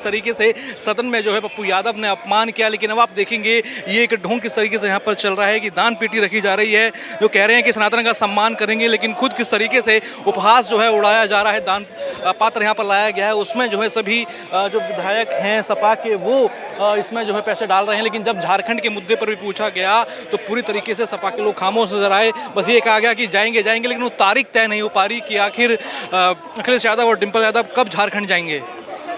तरीके से सदन में जो है पप्पू यादव ने अपमान किया, लेकिन अब आप देखेंगे ये एक ढोंग किस तरीके से यहाँ पर चल रहा है कि दान पेटी रखी जा रही है, जो कह रहे हैं कि सनातन का सम्मान करेंगे, लेकिन खुद किस तरीके से उपहास जो है उड़ाया जा रहा है। दान पात्र यहाँ पर लाया गया है, उसमें जो है सभी जो विधायक हैं सपा के वो इसमें जो है पैसे डाल रहे हैं, लेकिन जब झारखंड के मुद्दे पर भी पूछा गया तो पूरी तरीके से सपा के लोग खामोश नजर आए। बस ये कहा गया कि जाएंगे जाएंगे, लेकिन वो तारीख तय नहीं हो पा रही कि आखिर अखिलेश यादव और डिम्पल यादव कब झारखंड जाएंगे,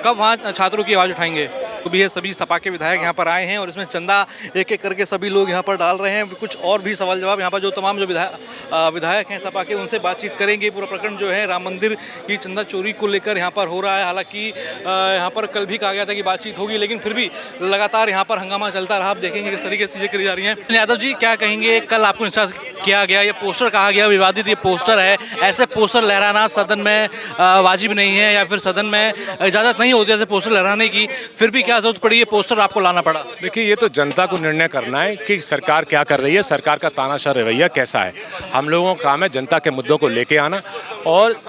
कब वहाँ छात्रों की आवाज़ उठाएंगे। तो भी ये सभी सपा के विधायक यहाँ पर आए हैं और इसमें चंदा एक एक करके सभी लोग यहाँ पर डाल रहे हैं। कुछ और भी सवाल जवाब यहाँ पर जो तमाम जो विधायक हैं सपा के उनसे बातचीत करेंगे। पूरा प्रकरण जो है राम मंदिर की चंदा चोरी को लेकर यहाँ पर हो रहा है। हालांकि यहाँ पर कल भी कहा गया था कि बातचीत होगी, लेकिन फिर भी लगातार यहाँ पर हंगामा चलता रहा। आप देखेंगे किस तरीके से चीज़ें करी जा रही हैं। यादव जी, क्या कहेंगे, कल आपको इंचार्ज किया गया, ये पोस्टर कहा गया विवादित ये पोस्टर है, ऐसे पोस्टर लहराना सदन में वाजिब नहीं है या फिर सदन में इजाज़त नहीं होती ऐसे पोस्टर लहराने की, फिर भी क्या जरूरत पड़ी ये पोस्टर आपको लाना पड़ा? देखिए, ये तो जनता को निर्णय करना है कि सरकार क्या कर रही है, सरकार का तानाशाह रवैया कैसा है। हम लोगों का काम है जनता के मुद्दों को लेके आना, और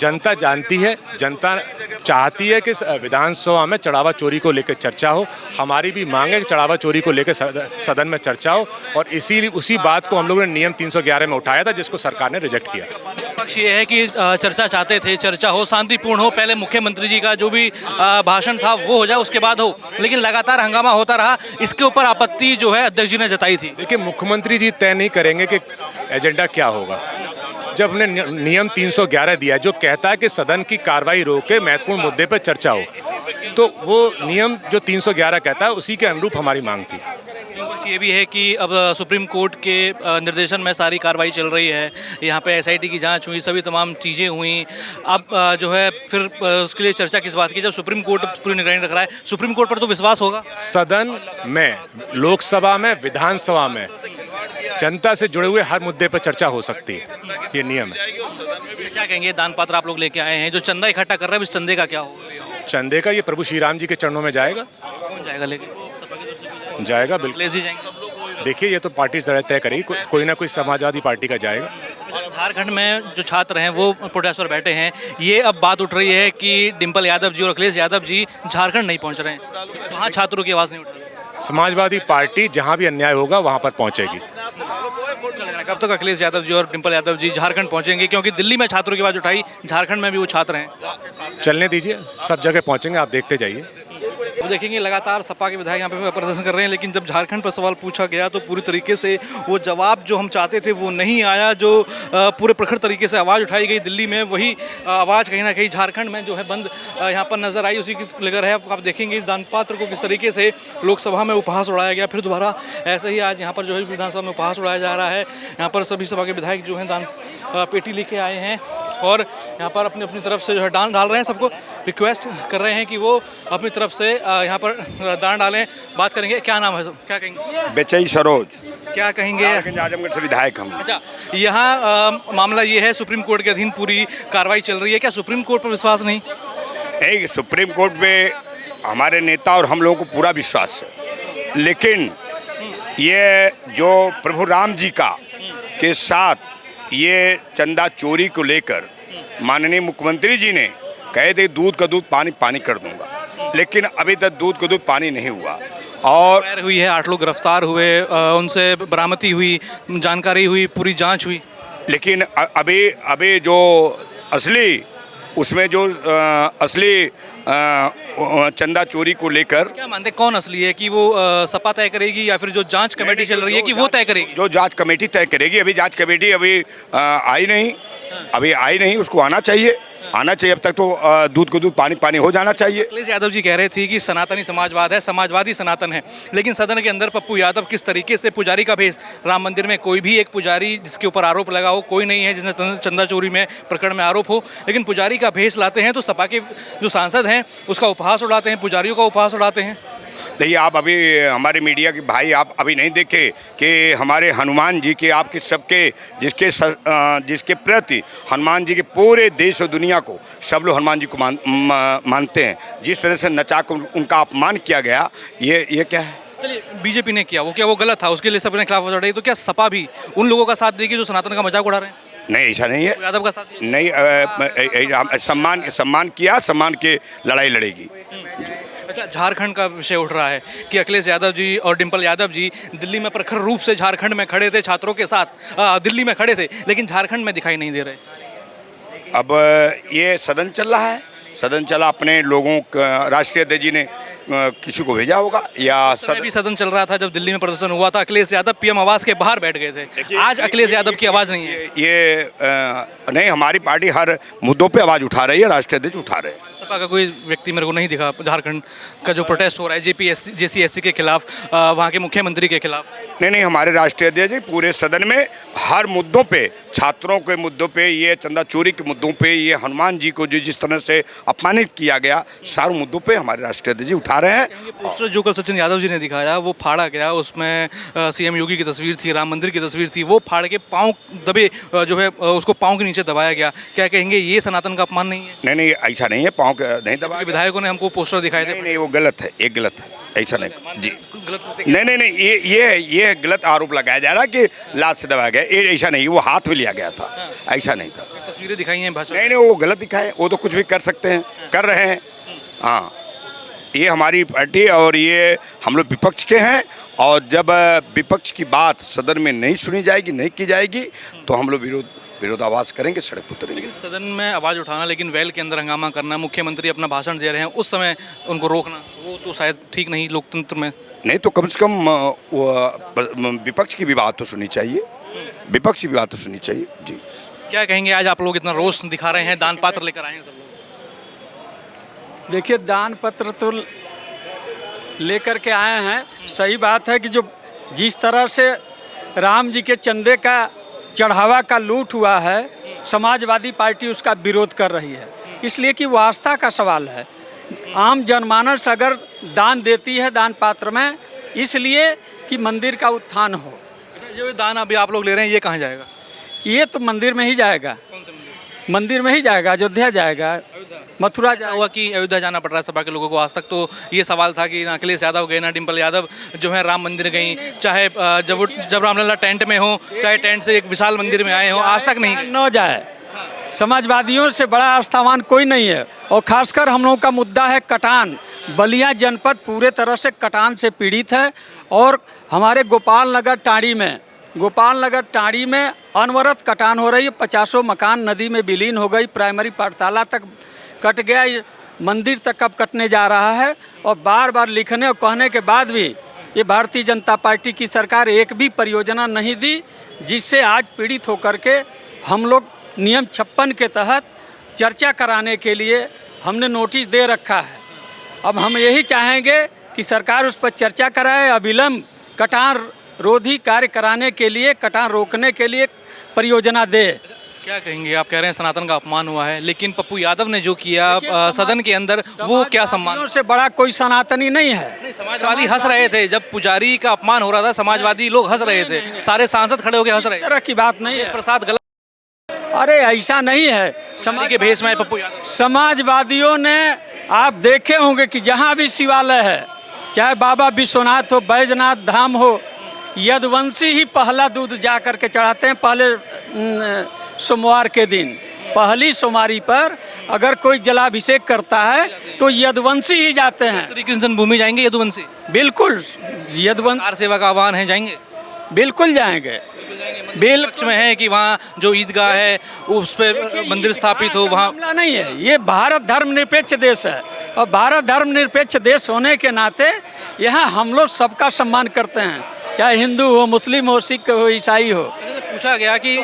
जनता जानती है, जनता चाहती है कि विधानसभा में चढ़ावा चोरी को लेकर चर्चा हो। हमारी भी मांग है कि चढ़ावा चोरी को लेकर सदन में चर्चा हो, और उसी बात को हम लोगों ने नियम 311 में उठाया था, जिसको सरकार ने रिजेक्ट किया। पक्ष ये है कि चर्चा चाहते थे, चर्चा हो, शांतिपूर्ण हो, पहले मुख्यमंत्री जी का जो भी भाषण था वो हो जाए, उसके बाद हो, लेकिन लगातार हंगामा होता रहा। इसके ऊपर आपत्ति जो है अध्यक्ष जी ने जताई थी। देखिए, मुख्यमंत्री जी तय नहीं करेंगे कि एजेंडा क्या होगा। जब हमने नियम 311 दिया जो कहता है कि सदन की कार्रवाई रोक के महत्वपूर्ण मुद्दे पर चर्चा हो, तो वो नियम जो 311 कहता है उसी के अनुरूप हमारी मांग थी। ये भी है कि अब सुप्रीम कोर्ट के निर्देशन में सारी कार्रवाई चल रही है, यहाँ पे एसआईटी की जांच हुई, सभी तमाम चीज़ें हुई। अब जो है फिर उसके लिए चर्चा किस बात की, जब सुप्रीम कोर्ट पूरी निगरानी रख रहा है, सुप्रीम कोर्ट पर तो विश्वास होगा। सदन में, लोकसभा में, विधानसभा में जनता से जुड़े हुए हर मुद्दे पर चर्चा हो सकती है, ये नियम है। क्या कहेंगे, दान पात्र आप लोग लेके आए हैं, जो चंदा इकट्ठा कर रहे हैं, इस चंदे का क्या होगा? चंदे का ये प्रभु श्री राम जी के चरणों में जाएगा। कौन जाएगा लेके? जाएगा, बिल्कुल जाएंगे। देखिए, ये तो पार्टी तय करेगी, कोई ना कोई समाजवादी पार्टी का जाएगा। झारखंड में जो छात्र हैं वो प्रोटेस्ट पर बैठे हैं, ये अब बात उठ रही है कि डिम्पल यादव जी और अखिलेश यादव जी झारखंड नहीं पहुंच रहे हैं, वहाँ छात्रों की आवाज़ नहीं उठ रही। समाजवादी पार्टी जहाँ भी अन्याय होगा वहाँ पर पहुँचेगी। कब तक अखिलेश यादव जी और डिम्पल यादव जी झारखंड पहुंचेंगे, क्योंकि दिल्ली में छात्रों की आवाज़ उठाई, झारखंड में भी वो छात्र हैं। चलने दीजिए, सब जगह पहुँचेंगे, आप देखते जाइए। तो देखेंगे लगातार सपा के विधायक यहाँ पे प्रदर्शन कर रहे हैं, लेकिन जब झारखंड पर सवाल पूछा गया तो पूरी तरीके से वो जवाब जो हम चाहते थे वो नहीं आया। जो पूरे प्रखर तरीके से आवाज़ उठाई गई दिल्ली में, वही आवाज़ कहीं ना कहीं झारखंड में जो है बंद यहाँ पर नजर आई, उसी की लेकर है। आप देखेंगे दान पात्र को किस तरीके से लोकसभा में उपहास उड़ाया गया, फिर दोबारा ऐसे ही आज यहाँ पर जो है विधानसभा में उपहास उड़ाया जा रहा है। यहाँ पर सभी सभा के विधायक जो हैं दान पेटी लेके आए हैं और यहाँ पर अपनी अपनी तरफ से जो है दान डाल रहे हैं। सबको रिक्वेस्ट कर रहे हैं कि वो अपनी तरफ से यहाँ पर दान डालें। बात करेंगे, क्या नाम है, क्या कहेंगे? बेचई सरोज। क्या कहेंगे? आजमगढ़ से विधायक हम। अच्छा, यहाँ मामला ये है, सुप्रीम कोर्ट के अधीन पूरी कार्रवाई चल रही है, क्या सुप्रीम कोर्ट पर विश्वास नहीं? एक सुप्रीम कोर्ट पे हमारे नेता और हम लोगों को पूरा विश्वास है, लेकिन ये जो प्रभु राम जी का के साथ ये चंदा चोरी को लेकर माननीय मुख्यमंत्री जी ने कहे थे दूध का दूध पानी पानी कर दूंगा, लेकिन अभी तक दूध का दूध पानी नहीं हुआ। और हुई है, 8 लोग गिरफ्तार हुए, उनसे बरामदी हुई, जानकारी हुई, पूरी जांच हुई, लेकिन अभी जो असली उसमें जो असली चंदा चोरी को लेकर क्या मानते, कौन असली है कि वो सपा तय करेगी या फिर जो जांच कमेटी चल रही है कि वो तय करेगी? जो जांच कमेटी तय करेगी। अभी जांच कमेटी आई नहीं, उसको आना चाहिए। अब तक तो दूध को दूध पानी पानी हो जाना चाहिए। अखिलेश यादव जी कह रहे थे कि सनातनी समाजवाद है, समाजवादी सनातन है, लेकिन सदन के अंदर पप्पू यादव किस तरीके से पुजारी का भेष, राम मंदिर में कोई भी एक पुजारी जिसके ऊपर आरोप लगा हो, कोई नहीं है जिसने चंदा चोरी में प्रकरण में आरोप हो, लेकिन पुजारी का भेष लाते हैं तो सपा के जो सांसद हैं उसका उपहास उड़ाते हैं, पुजारियों का उपहास उड़ाते हैं। देखिए, आप अभी हमारे मीडिया के भाई आप अभी नहीं देखे कि हमारे हनुमान जी के आपके सबके जिसके प्रति हनुमान जी के पूरे देश और दुनिया को सब लोग हनुमान जी को मानते हैं, जिस तरह से नचा कर उनका अपमान किया गया, ये क्या है? चलिए, बीजेपी ने किया वो, क्या वो गलत था, उसके लिए सबने खिलाफ उड़ा रही, तो क्या सपा भी उन लोगों का साथ देगी जो सनातन का मजाक उड़ा रहे हैं? नहीं, ऐसा नहीं है। पप्पू यादव का साथ दिया? नहीं, सम्मान किया, सम्मान के लड़ाई लड़ेगी। अच्छा, झारखंड का विषय उठ रहा है कि अखिलेश यादव जी और डिम्पल यादव जी दिल्ली में प्रखर रूप से झारखंड में खड़े थे छात्रों के साथ, दिल्ली में खड़े थे, लेकिन झारखंड में दिखाई नहीं दे रहे। अब ये सदन चल रहा है, सदन चला, अपने लोगों का राष्ट्रीय अध्यक्ष जी ने किसी को भेजा होगा या समय भी सदन चल रहा था जब दिल्ली में प्रदर्शन हुआ था, अखिलेश यादव पीएम आवास के बाहर बैठ गए थे। आज अखिलेश यादव की आवाज़ नहीं है। ये नहीं, हमारी पार्टी हर मुद्दों पे आवाज़ उठा रही है, राष्ट्रीय अध्यक्ष उठा रहे हैं। सपा का कोई व्यक्ति मेरे को नहीं दिखा झारखंड का जो प्रोटेस्ट हो रहा है JCSC के खिलाफ, वहाँ के मुख्यमंत्री के खिलाफ। नहीं, हमारे राष्ट्रीय अध्यक्ष जी पूरे सदन में हर मुद्दों पे, छात्रों के मुद्दों पे, ये चंदा चोरी के मुद्दों पे, ये हनुमान जी को जो जिस तरह से अपमानित किया गया, सारे मुद्दों पे हमारे राष्ट्रीय अध्यक्ष जी उठा रहे हैं। ये पोस्टर जो कल सचिन यादव जी ने दिखाया वो फाड़ा गया, उसमें CM योगी की तस्वीर थी, राम मंदिर की तस्वीर थी, वो फाड़ के पाँव दबे जो है उसको पाँव के नीचे दबाया गया। क्या कहेंगे, ये सनातन का अपमान नहीं है? नहीं, ऐसा नहीं है, पाँव नहीं दबा। विधायकों ने हमको पोस्टर दिखाए थे। नहीं, वो गलत है, एक गलत है, ऐसा नहीं जी। गलत नहीं, ये गलत आरोप लगाया जा रहा है कि लात से दबाया गया, ये ऐसा नहीं, वो हाथ में लिया गया था, ऐसा नहीं था। तस्वीरें दिखाई हैं भाजपा। नहीं, वो गलत दिखाए, वो तो कुछ भी कर सकते हैं, कर रहे हैं। हाँ, ये हमारी पार्टी और ये हम लोग विपक्ष के हैं, और जब विपक्ष की बात सदन में नहीं सुनी जाएगी, नहीं की जाएगी, तो हम लोग विरोधाभास करेंगे, सड़क उतरेंगे। लेकिन सदन में आवाज़ उठाना, लेकिन वेल के अंदर हंगामा करना, मुख्यमंत्री अपना भाषण दे रहे हैं उस समय उनको रोकना, वो तो शायद ठीक नहीं लोकतंत्र में। नहीं, तो कम से कम विपक्ष की भी बात तो सुननी चाहिए, विपक्ष की भी बात तो सुननी चाहिए जी। क्या कहेंगे, आज आप लोग इतना रोष दिखा रहे हैं, दान पात्र लेकर आए हैं सब लोग? देखिए, दान पत्र तो लेकर के आए हैं, सही बात है कि जो जिस तरह से राम जी के चंदे का चढ़ावा का लूट हुआ है, समाजवादी पार्टी उसका विरोध कर रही है, इसलिए कि वो आस्था का सवाल है। आम जनमानस अगर दान देती है दान पात्र में, इसलिए कि मंदिर का उत्थान हो। जो दान अभी आप लोग ले रहे हैं ये कहाँ जाएगा? ये तो मंदिर में ही जाएगा। कौन से मंदिर? मंदिर में ही जाएगा, अयोध्या जाएगा, मथुरा ऐसा हुआ कि अयोध्या जाना पड़ रहा है सपा के लोगों को। आज तक तो ये सवाल था कि ना अखिलेश यादव गए, ना डिम्पल यादव जो है राम मंदिर गई, चाहे जब रामलला टेंट में हो, चाहे टेंट से एक विशाल मंदिर में आए हो, आज तक नहीं गए। न जाए। समाजवादियों से बड़ा आस्थावान कोई नहीं है, और खासकर हम लोगों का मुद्दा है कटान। बलिया जनपद पूरे तरह से कटान से पीड़ित है, और हमारे गोपाल नगर टाड़ी में अनवरत कटान हो रही है। 50 मकान नदी में विलीन हो गई, प्राइमरी पाठशाला तक कट गया, मंदिर तक अब कटने जा रहा है। और बार बार लिखने और कहने के बाद भी ये भारतीय जनता पार्टी की सरकार एक भी परियोजना नहीं दी, जिससे आज पीड़ित होकर के हम लोग नियम 56 के तहत चर्चा कराने के लिए हमने नोटिस दे रखा है। अब हम यही चाहेंगे कि सरकार उस पर चर्चा कराए, अविलंब कटान रोधी कार्य कराने के लिए, कटान रोकने के लिए परियोजना दे। क्या कहेंगे, आप कह रहे हैं सनातन का अपमान हुआ है, लेकिन पप्पू यादव ने जो किया सदन के अंदर, वो क्या सम्मान? से बड़ा कोई सनातनी नहीं है। नहीं, समाजवादी हंस रहे थे जब पुजारी का अपमान हो रहा था, समाजवादी लोग हंस रहे थे, सारे सांसद खड़े होकर हंस रहे थे। तरह की बात नहीं है। प्रसाद गलत, अरे ऐसा नहीं है। समाज के भेष में है पप्पू यादव। समाजवादियों ने, आप देखे होंगे कि जहाँ भी शिवालय है, चाहे बाबा विश्वनाथ हो, बैजनाथ धाम हो, यदुवंशी ही पहला दूध जा कर के चढ़ाते हैं। पहले सोमवार के दिन, पहली सोमवारी पर अगर कोई जलाभिषेक करता है तो यदुवंशी ही जाते हैं। श्री कृष्ण जन्मभूमि जाएंगे यदुवंशी? बिल्कुल, यदुवंशी कार सेवा का आह्वान है, जाएंगे? बिल्कुल जाएंगे। पक्ष में है कि वहाँ जो ईदगाह है उस पर मंदिर स्थापित हो, वहाँ मामला नहीं है। ये भारत धर्मनिरपेक्ष देश है, और भारत धर्मनिरपेक्ष देश होने के नाते यहाँ हम लोग सबका सम्मान करते हैं, चाहे हिंदू हो, मुस्लिम हो, सिख हो, ईसाई हो। पूछा गया कि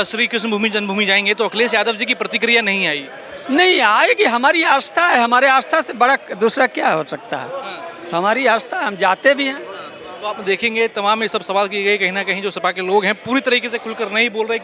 श्री कृष्ण जन्मभूमि जाएंगे, तो अखिलेश यादव जी की प्रतिक्रिया नहीं आई। नहीं आएगी, हमारी आस्था है, हमारे आस्था से बड़ा दूसरा क्या हो सकता है। हमारी आस्था, हम जाते भी हैं। तो आप देखेंगे तमाम ये सब सवाल किए गए, कहीं ना कहीं जो सपा के लोग हैं पूरी तरीके से खुलकर नहीं बोल रहे कि